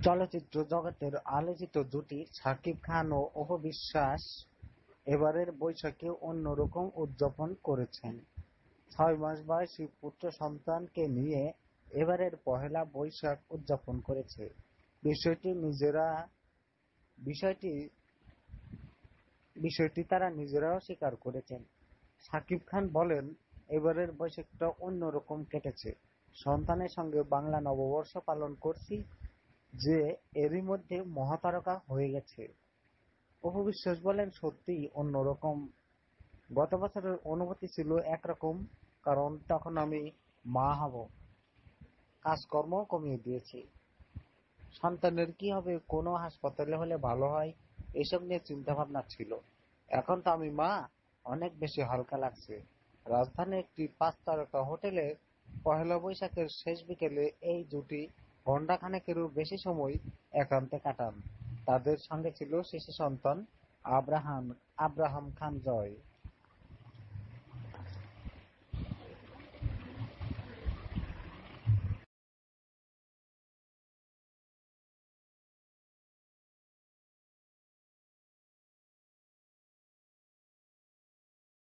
চলচ্চিত্র জগতের আলোচিত জুটি শাকিব খান ও অপু বিশ্বাস এবারের বৈশাখে অন্যরকম উদযাপন করেছেন। ৬ মাস বয়সী পুত্র সন্তানকে নিয়ে এবারের পহেলা বৈশাখ উদযাপন করেছে। বিষয়টি তারা নিজেরাও স্বীকার করেছেন। শাকিব খান বলেন, এবারের বৈশাখটা অন্যরকম কেটেছে। সন্তানের সঙ্গে বাংলা নববর্ষ পালন করছি, যে এরই মধ্যে মহাতারকা হয়ে গেছে। অপু বিশ্বাস বলেন, সত্যিই অন্যরকম। গত বছরের অনুভূতি ছিল একরকম, কারণ তখন আমি মা হব, কাজকর্ম কমিয়ে দিয়েছি। সন্তানের কি হবে, কোন হাসপাতালে হলে ভালো হয়, এসব নিয়ে চিন্তাভাবনা ছিল। এখন তো আমি মা, অনেক বেশি হালকা লাগছে। রাজধানীর একটি ৫ তারকা হোটেলে পহেলা বৈশাখের শেষ বিকেলে এই জুটি ঘণ্টাখানেকেরও বেশি সময় একান্তে কাটান। তাদের সঙ্গে ছিল শিশু সন্তান আব্রাহাম খান জয়।